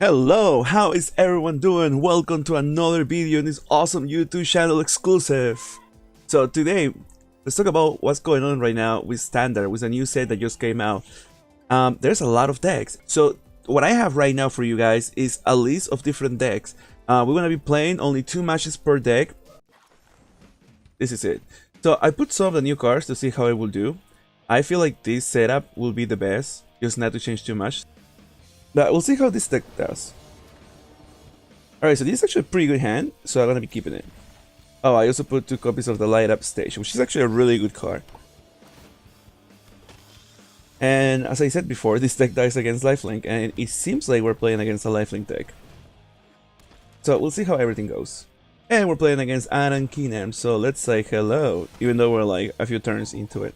Hello, how is everyone doing? Welcome to another video in this awesome YouTube channel exclusive. So today, let's talk about what's going on right now with Standard, with a new set that just came out. There's a lot of decks. So what I have right now for you guys is a list of different decks. We're gonna be playing only 2 matches per deck. This is it. So I put some of the new cards to see how it will do. I feel like this setup will be the best, just not to change too much. But we'll see how this deck does. Alright, so this is actually a pretty good hand, so I'm gonna be keeping it. Oh, I also put 2 copies of the Light Up Station, which is actually a really good card. And as I said before, this deck dies against Lifelink, and it seems like we're playing against a Lifelink deck. So we'll see how everything goes. And we're playing against Adam Keenan, so let's say hello, even though we're like a few turns into it.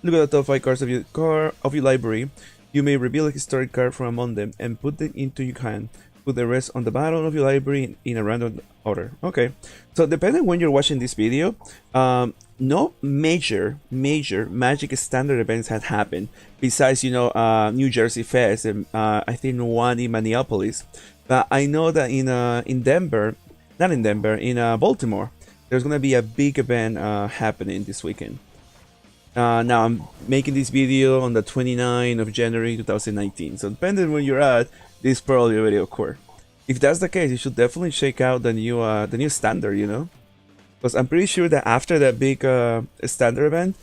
Look at the top 5 cards of your library. You may reveal a historic card from among them and put them into your hand. Put the rest on the bottom of your library in a random order. Okay, so depending when you're watching this video, no major Magic Standard events had happened besides, you know, New Jersey Fest and I think one in Minneapolis. But I know that in Denver, not in Denver, in Baltimore, there's gonna be a big event happening this weekend. Now I'm making this video on the 29th of January 2019, so depending on where you're at, this probably already occurred. If that's the case, you should definitely check out the new standard, you know, because I'm pretty sure that after that big standard event,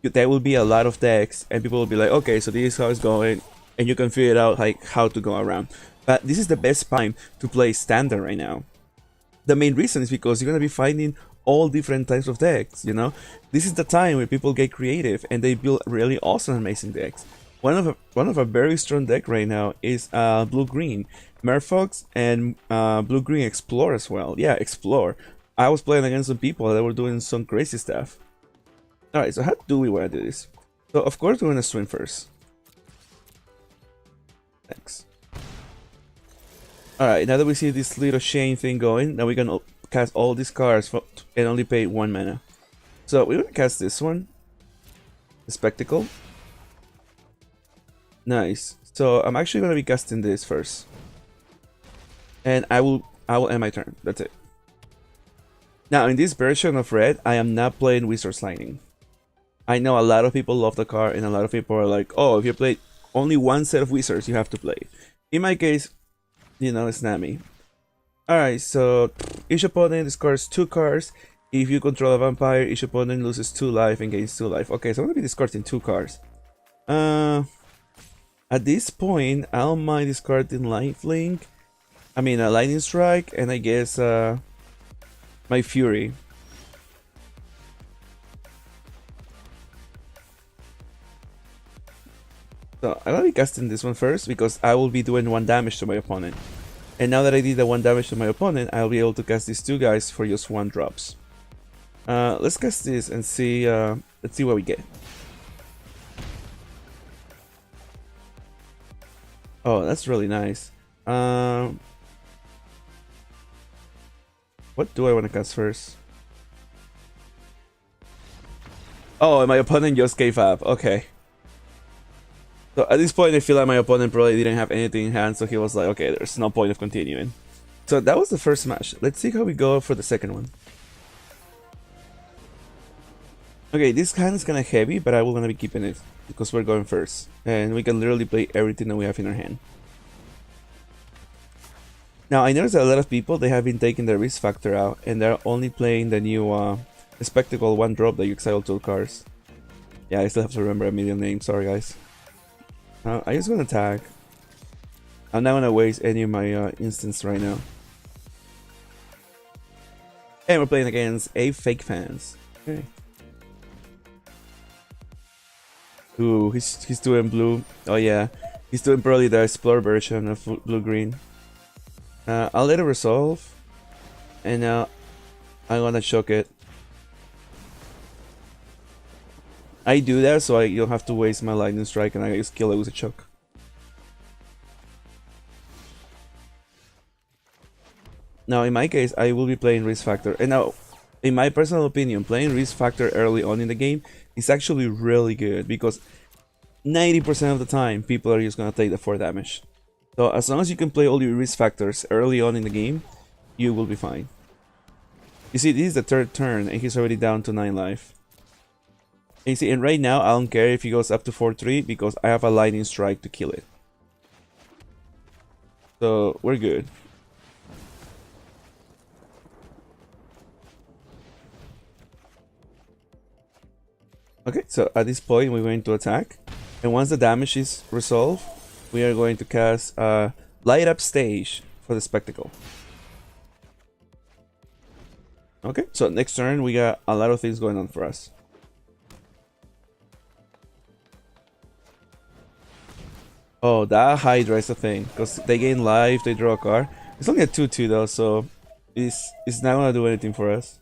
there will be a lot of decks, and people will be like, okay, so this is how it's going, and you can figure it out like how to go around. But this is the best time to play standard right now. The main reason is because you're gonna be finding all different types of decks, you know. This is the time where people get creative and they build really awesome, amazing decks. One of a very strong deck right now is blue-green Merfolk and blue-green Explore as well. Yeah, Explore. I was playing against some people that were doing some crazy stuff. Alright, so how do we want to do this? So of course we're gonna swim first. Thanks. Alright, now that we see this little chain thing going, now we're gonna cast all these cards and only pay 1 mana. So we're gonna cast this one, the Spectacle. Nice. So I'm actually gonna be casting this first, and I will end my turn. That's it. Now in this version of Red, I am not playing Wizard's Lightning. I know a lot of people love the card, and a lot of people are like, "Oh, if you play only one set of Wizards, you have to play." In my case, you know, it's not me. Alright, so each opponent discards 2 cards. If you control a vampire, each opponent loses 2 life and gains 2 life. Okay, so I'm gonna be discarding 2 cards. At this point, I don't mind discarding Lifelink. I mean, a Lightning Strike, and I guess my Fury. So I'm gonna be casting this one first because I will be doing 1 damage to my opponent. And now that I did the 1 damage to my opponent, I'll be able to cast these 2 guys for just 1 drops. Let's cast this and see. Let's see what we get. Oh, that's really nice. What do I want to cast first? Oh, and my opponent just gave up. Okay. So at this point, I feel like my opponent probably didn't have anything in hand, so he was like, okay, there's no point of continuing. So that was the first match. Let's see how we go for the second one. Okay, this hand is kind of heavy, but I will gonna be keeping it because we're going first, and we can literally play everything that we have in our hand. Now I noticed that a lot of people, they have been taking the risk factor out, and they're only playing the new Spectacle 1 drop that you exile 2 cards. Yeah, I still have to remember a million names. Sorry, guys. I just gonna tag. I'm not gonna waste any of my instants right now. And we're playing against a Fake Fans. Okay. Ooh, he's doing blue. Oh yeah, he's doing probably the Explore version of blue-green. I'll let it resolve, and now I'm gonna choke it. I do that so I don't have to waste my Lightning Strike, and I just kill it with a choke. Now in my case, I will be playing Risk Factor, and now, in my personal opinion, playing Risk Factor early on in the game is actually really good because 90% of the time, people are just gonna take the 4 damage. So as long as you can play all your risk factors early on in the game, you will be fine. You see, this is the third turn and he's already down to 9 life. And you see, and right now I don't care if he goes up to 4-3 because I have a lightning strike to kill it. So we're good. Okay, so at this point we're going to attack, and once the damage is resolved, we are going to cast Light Up Stage for the Spectacle. Okay, so next turn we got a lot of things going on for us. Oh, that Hydra is a thing, because they gain life, they draw a card. It's only a 2-2 though, so it's not gonna do anything for us.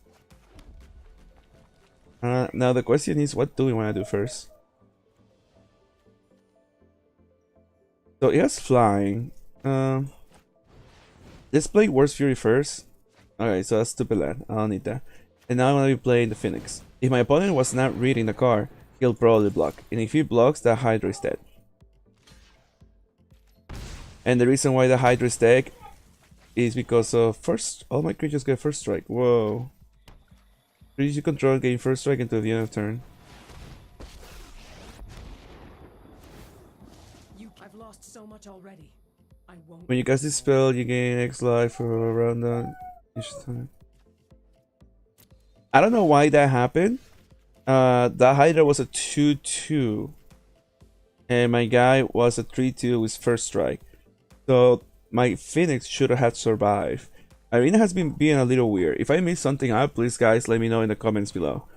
Now the question is, what do we want to do first? So he has flying. Let's play Worst Fury first. Okay, so that's stupid land. I don't need that. And now I'm gonna be playing the Phoenix. If my opponent was not reading the card, he'll probably block. And if he blocks, the Hydra is dead. And the reason why the Hydra is dead is because of all my creatures get first strike. Whoa. Creatures you control gain first strike until the end of turn. I've lost so much already. I won't. When you cast this spell, you gain X life for around that each time. I don't know why that happened. The Hydra was a 2-2. And my guy was a 3-2 with first strike. So my Phoenix should have survived. Arena has been being a little weird. If I missed something up, please guys let me know in the comments below.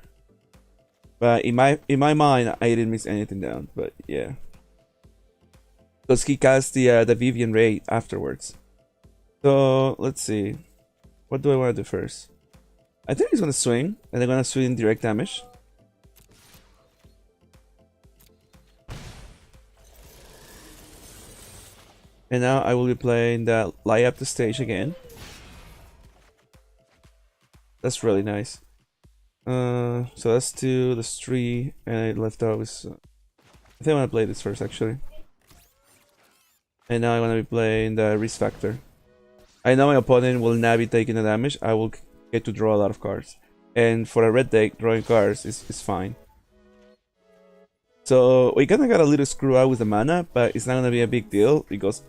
But in my mind, I didn't miss anything down. But yeah, because he cast the Vivian Ray afterwards. So let's see, what do I want to do first? I think he's gonna swing, and I'm gonna swing direct damage. And now I will be playing the Light Up the Stage again. That's really nice. So that's 2, that's 3, and I left out with... I think I want to play this first, actually. And now I'm going to be playing the Risk Factor. I know my opponent will not be taking the damage. I will get to draw a lot of cards. And for a red deck, drawing cards is fine. So we kind of got a little screwed out with the mana, but it's not going to be a big deal, because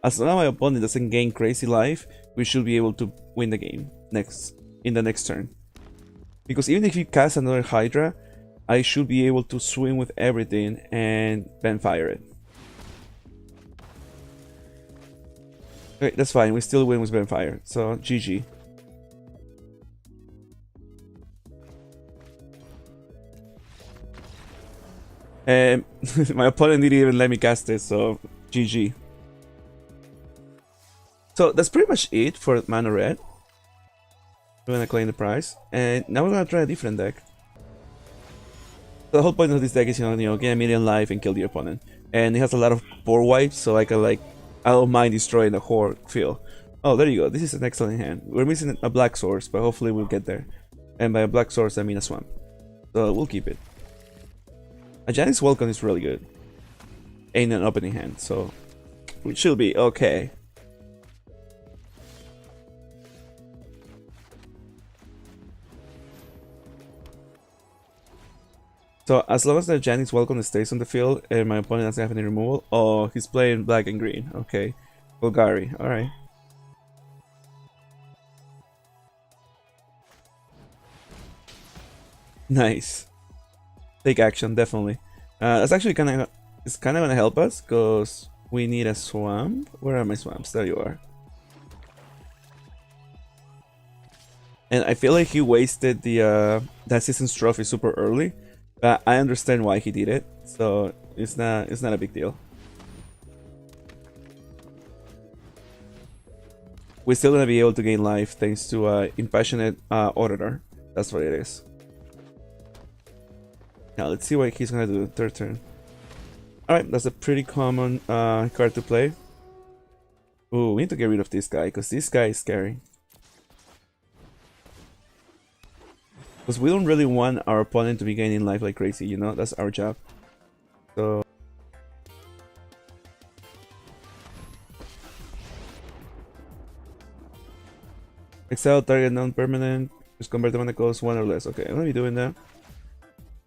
as long as my opponent doesn't gain crazy life, we should be able to win the game in the next turn. Because even if you cast another Hydra, I should be able to swing with everything and then fire it. Okay, that's fine, we still win with Benfire, so GG. And my opponent didn't even let me cast it, so GG. So that's pretty much it for Mana Red. We're gonna claim the prize, and now we're gonna try a different deck. So the whole point of this deck is, you know, gain a million life and kill the opponent. And it has a lot of board wipes, so I can, like, I don't mind destroying the whole field. Oh, there you go. This is an excellent hand. We're missing a black source, but hopefully we'll get there. And by a black source, I mean a swamp. So we'll keep it. A Janis Welcome is really good. Ain't an opening hand, so we should be okay. So as long as the Janis Welcome stays on the field and my opponent doesn't have any removal. Oh, he's playing black and green. Okay. Golgari. Alright. Nice. Take action, definitely. That's actually kind of gonna help us, because we need a swamp. Where are my swamps? There you are. And I feel like he wasted the that season's trophy super early, but I understand why he did it, so it's not a big deal. We're still gonna be able to gain life thanks to Impassionate Auditor. That's what it is. Now let's see what he's gonna do third turn. Alright, that's a pretty common card to play. Ooh, we need to get rid of this guy, because this guy is scary. Because we don't really want our opponent to be gaining life like crazy, you know? That's our job. So... Exile target non-permanent. Just convert the mana cost 1 or less. Okay, I'm gonna be doing that.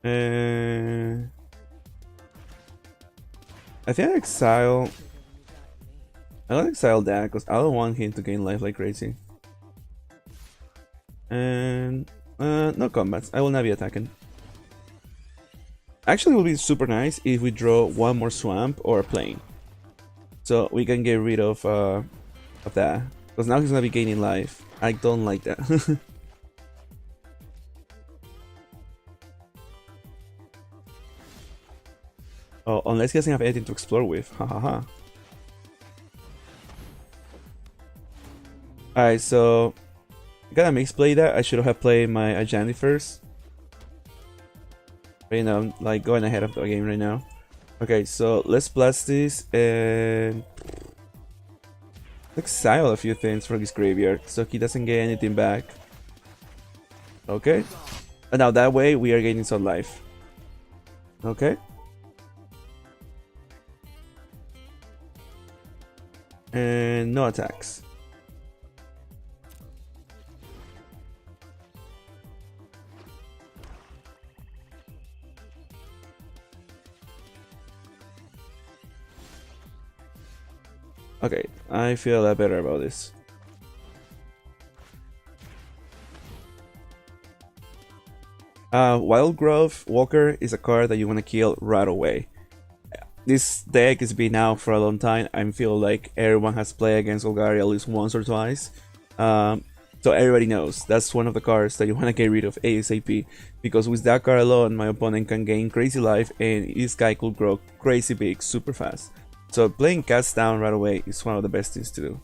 And I think I exile. I'm gonna exile that because I don't want him to gain life like crazy. And no combats. I will not be attacking. Actually, it will be super nice if we draw one more swamp or a plane, so we can get rid of that. Because now he's gonna be gaining life. I don't like that. Oh, unless he doesn't have anything to explore with. Hahaha. Alright, so I gotta mix-play that. I should have played my Ajani first. But, you know, I'm like going ahead of the game right now. Okay, so let's blast this and exile a few things from his graveyard so he doesn't get anything back. Okay. And now that way we are gaining some life. Okay. And no attacks. Okay, I feel a lot better about this. Wild Growth Walker is a card that you want to kill right away. This deck has been out for a long time. I feel like everyone has played against Golgari at least once or twice. So everybody knows that's one of the cards that you want to get rid of ASAP. Because with that card alone, my opponent can gain crazy life and this guy could grow crazy big super fast. So playing Cast Down right away is one of the best things to do.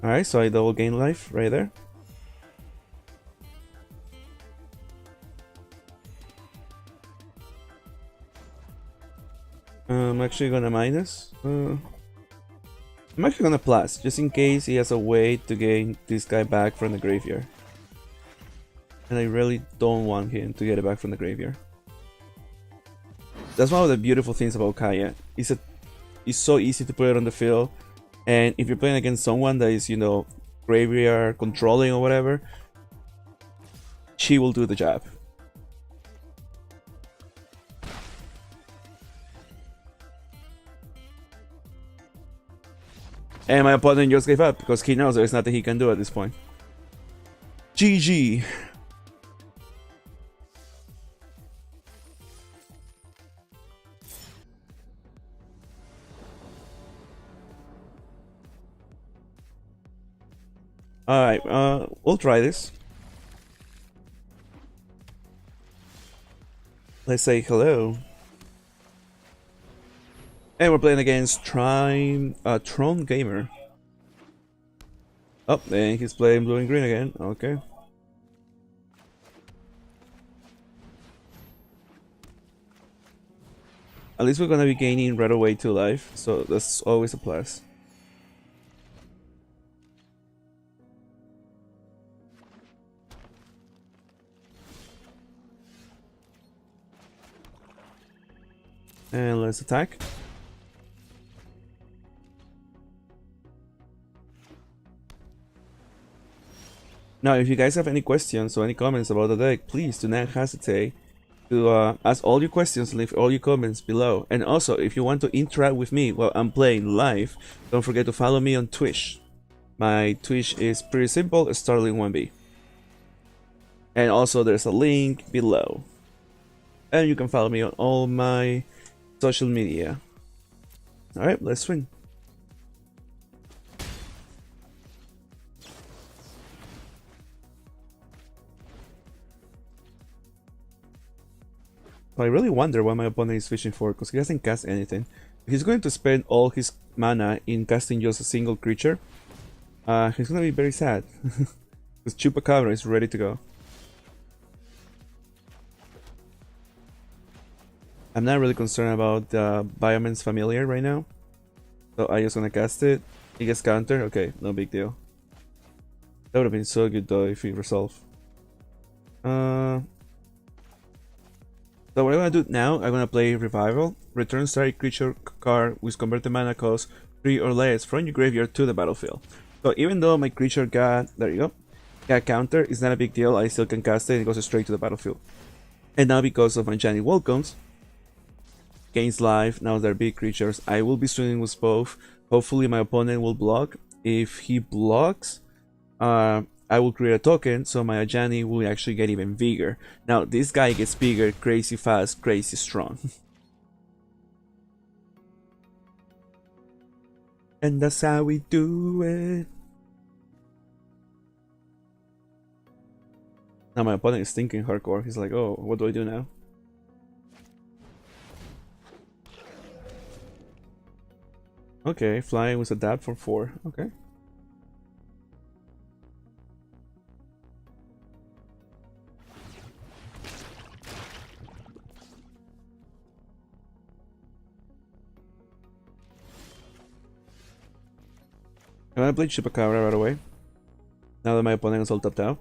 Alright, so I double gain life right there. I'm actually gonna minus. I'm actually gonna plus, just in case he has a way to gain this guy back from the graveyard. And I really don't want him to get it back from the graveyard. That's one of the beautiful things about Kaya. It's so easy to put it on the field. And if you're playing against someone that is, you know, graveyard controlling or whatever, she will do the job. And my opponent just gave up because he knows there's nothing he can do at this point. GG. Alright, we'll try this. Let's say hello. And we're playing against Tron Gamer. Oh, then he's playing blue and green again. Okay. At least we're gonna be gaining right away 2 life, so that's always a plus. And let's attack. Now, if you guys have any questions or any comments about the deck, please do not hesitate to ask all your questions, leave all your comments below. And also, if you want to interact with me while I'm playing live, don't forget to follow me on Twitch. My Twitch is pretty simple, Starling1B. And also, there's a link below. And you can follow me on all my social media. Alright, let's swing. I really wonder what my opponent is fishing for, because he doesn't cast anything. He's going to spend all his mana in casting just a single creature. He's gonna be very sad. Because Chupacabra is ready to go. I'm not really concerned about Bioman's Familiar right now. So I just wanna cast it. He gets counter. Okay, no big deal. That would have been so good though if he resolved. So what I'm gonna do now, I'm gonna play Revival. Return target creature card with converted mana cost 3 or less from your graveyard to the battlefield. So even though my creature got, there you go, got counter, it's not a big deal, I still can cast it and it goes straight to the battlefield. And now because of my Giant Welcomes, gains life, now they're big creatures, I will be swinging with both. Hopefully my opponent will block. If he blocks, I will create a token, so my Ajani will actually get even bigger. Now, this guy gets bigger, crazy fast, crazy strong. And that's how we do it. Now my opponent is thinking hardcore. He's like, oh, what do I do now? Okay, flying with adapt for 4. Okay. I'm gonna play Chupacabra right away. Now that my opponent is all tapped out.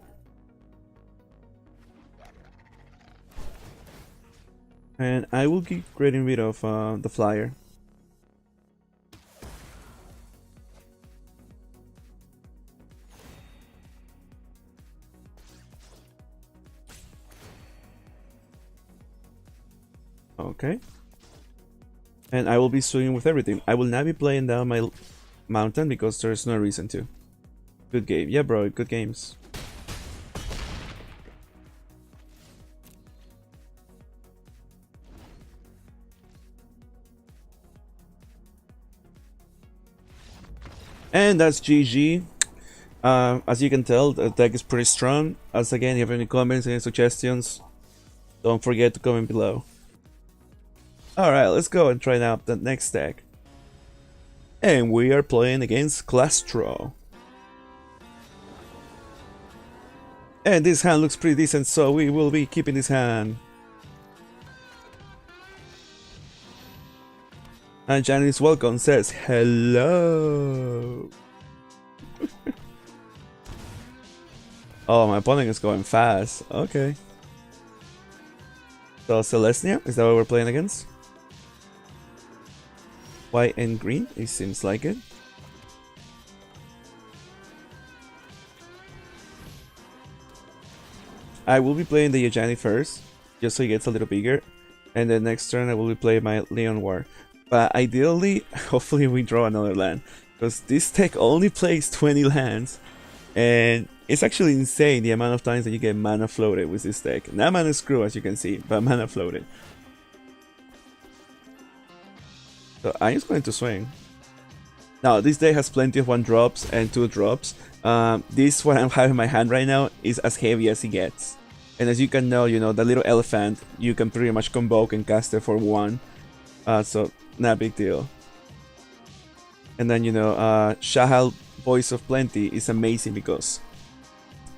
And I will keep getting rid of the flyer. Okay. And I will be swinging with everything. I will not be playing down my mountain because there's no reason to. Good game. Yeah, bro, good games. And that's GG. As you can tell, the deck is pretty strong. As again, if you have any comments, any suggestions, don't forget to comment below. Alright, let's go and try out the next deck. And we are playing against Clastro. And this hand looks pretty decent, so we will be keeping this hand. And Janice Welcome says hello. Oh, my opponent is going fast. Okay. So Celestia, is that what we're playing against? White and green, it seems like it. I will be playing the Yajani first, just so he gets a little bigger. And then next turn I will be playing my Leon War. But ideally, hopefully we draw another land. Because this deck only plays 20 lands. And it's actually insane the amount of times that you get mana floated with this deck. Not mana screw as you can see, but mana floated. So I'm just going to swing. Now this deck has plenty of 1-drops and 2-drops. This what I'm having in my hand right now is as heavy as it gets. And as you can know, the little elephant, you can pretty much convoke and cast it for 1. So not a big deal. And then Shahal Voice of Plenty is amazing because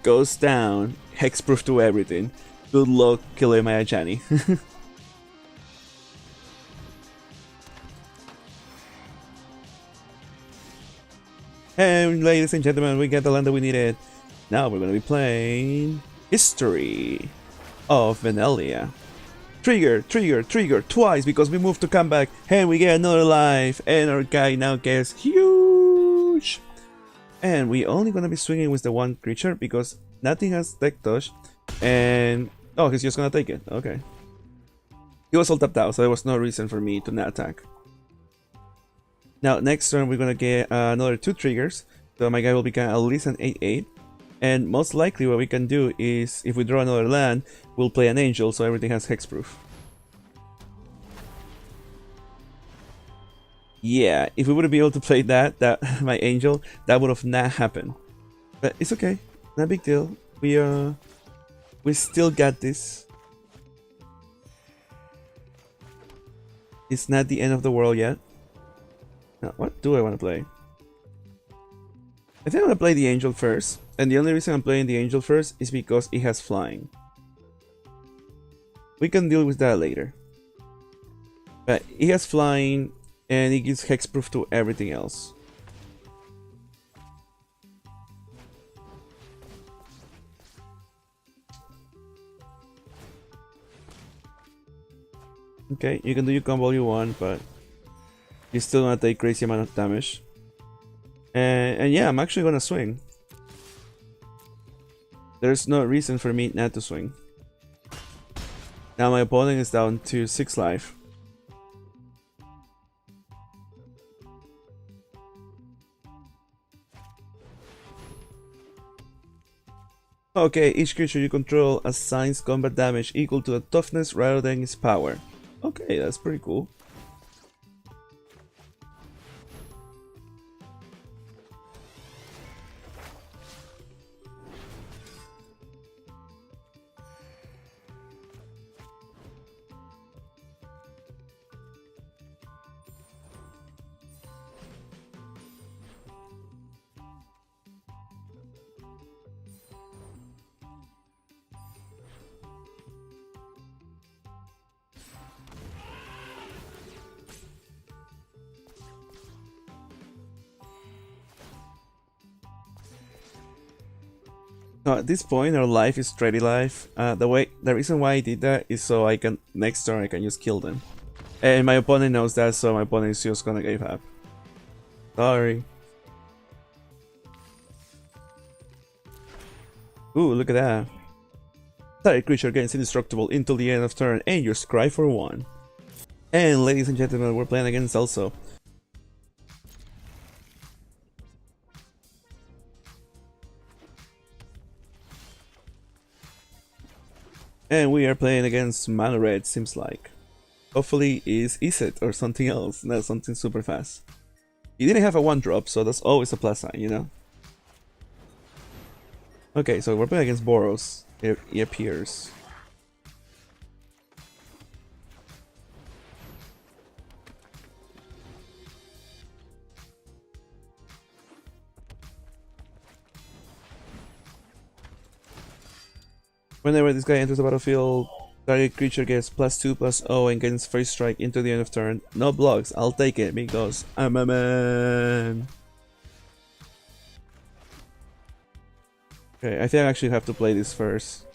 goes down, hexproof to everything. Good luck killing my Ajani. And ladies and gentlemen, we get the land that we needed. Now we're gonna be playing History of Venelia. Trigger, trigger, trigger twice because we moved to comeback and we get another life and our guy now gets huge. And we only gonna be swinging with the one creature because nothing has deck touch. And oh, he's just gonna take it. Okay. He was all tapped out, so there was no reason for me to not attack. Now next turn we're gonna get another 2 triggers, so my guy will become at least an 8/8. And most likely what we can do is, if we draw another land, we'll play an angel, so everything has hexproof. Yeah, if we would be able to play that my angel, that would have not happened. But it's okay, not a big deal. We still got this. It's not the end of the world yet. Now, what do I want to play? I think I'm gonna play the angel first, and the only reason I'm playing the angel first is because it has flying. We can deal with that later. But it has flying, and it gives hexproof to everything else. Okay, you can do your combo all you want, but you're still gonna take crazy amount of damage. And yeah, I'm actually gonna swing. There's no reason for me not to swing. Now my opponent is down to 6 life. Okay, each creature you control assigns combat damage equal to the toughness rather than its power. Okay, that's pretty cool. Now at this point our life is steady life. The reason why I did that is so I can next turn I can just kill them. And my opponent knows that, so my opponent is just gonna give up. Sorry. Ooh, look at that. Target creature gains indestructible until the end of turn and you scry for 1. And ladies and gentlemen, we're playing against also. And we are playing against Mono Red, seems like. Hopefully is it or something else, not something super fast. He didn't have a 1-drop, so that's always a plus sign, you know? Okay, so we're playing against Boros. He appears. Whenever this guy enters the battlefield, target creature gets +2/+0 and gains first strike into the end of turn. No blocks, I'll take it because I'm a man. Okay, I think I actually have to play this first.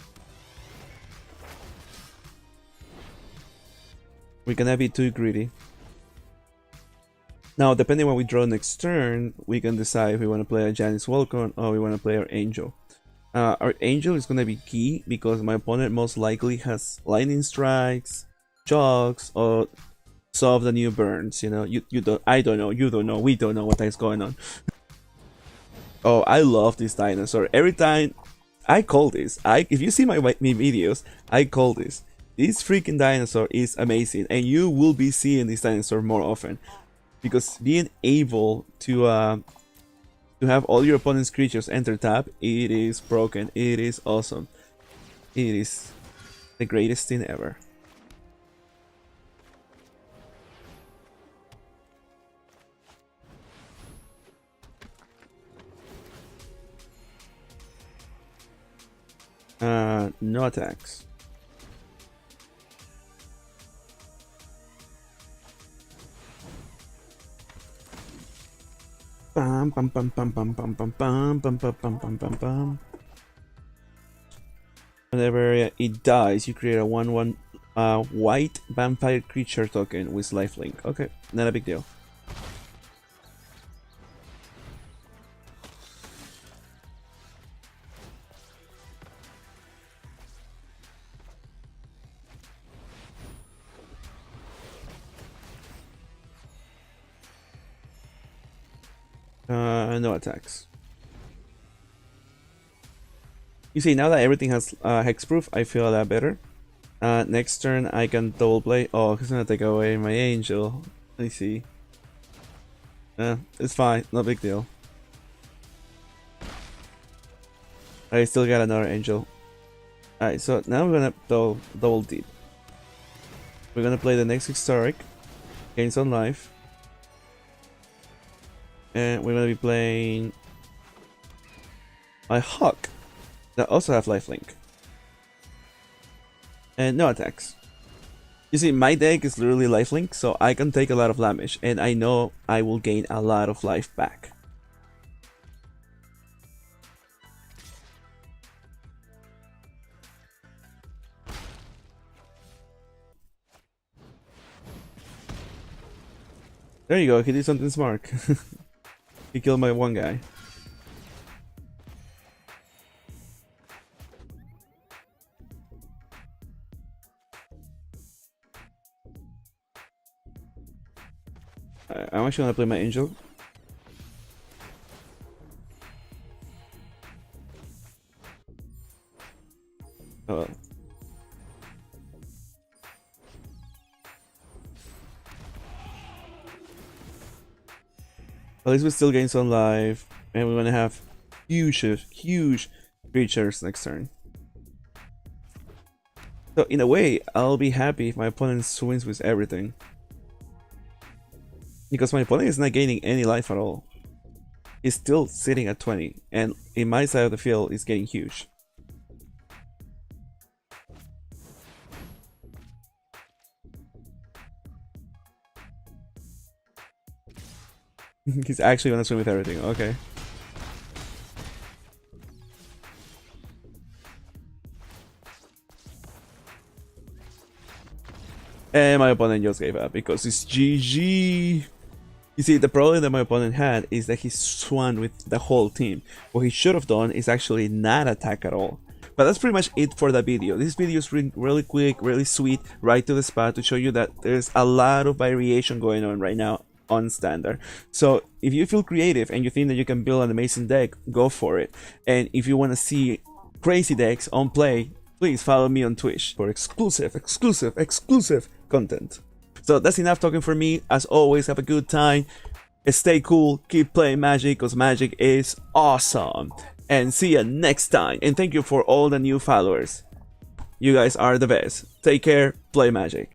We cannot be too greedy. Now, depending on what we draw next turn, we can decide if we want to play a Janice Welcome or we want to play our Angel. Our Angel is going to be key because my opponent most likely has Lightning Strikes, Shocks, or some of the new burns. You know, you don't, I don't know, you don't know, we don't know what is going on. Oh, I love this dinosaur. Every time I call this, if you see my videos, I call this. This freaking dinosaur is amazing, and you will be seeing this dinosaur more often because being able to have all your opponent's creatures enter tap, it is broken. It is awesome. It is the greatest thing ever. No attacks. Bam bam bam bam bam bam bam bam bam bam bam bam bam bam. Whenever it dies, you create a 1/1 white vampire creature token with lifelink. Okay, not a big deal. No attacks. You see, now that everything has hexproof, I feel a lot better. Next turn I can double play. Oh, he's gonna take away my Angel. Let me see. It's fine, no big deal. I still got another Angel. Alright, so now we're gonna double deep. We're gonna play the next Historic, gains on life. And we're gonna be playing my Hawk that also have lifelink. And no attacks. You see, my deck is literally lifelink, so I can take a lot of damage, and I know I will gain a lot of life back. There you go, he did something smart. He killed my one guy. I'm actually gonna play my angel. Oh. At least we still gain some life, and we're gonna have huge creatures next turn. So in a way, I'll be happy if my opponent swings with everything. Because my opponent is not gaining any life at all. He's still sitting at 20, and in my side of the field, it's getting huge. He's actually gonna swing with everything, okay. And my opponent just gave up because it's GG. You see, the problem that my opponent had is that he swung with the whole team. What he should have done is actually not attack at all. But that's pretty much it for the video. This video is really quick, really sweet, right to the spot to show you that there's a lot of variation going on right now on standard. So if you feel creative and you think that you can build an amazing deck, go for it. And if you want to see crazy decks on play, please follow me on Twitch for exclusive content. So that's enough talking for me. As always, have a good time, stay cool, keep playing Magic because Magic is awesome, and see you next time. And thank you for all the new followers. You guys are the best. Take care, play Magic.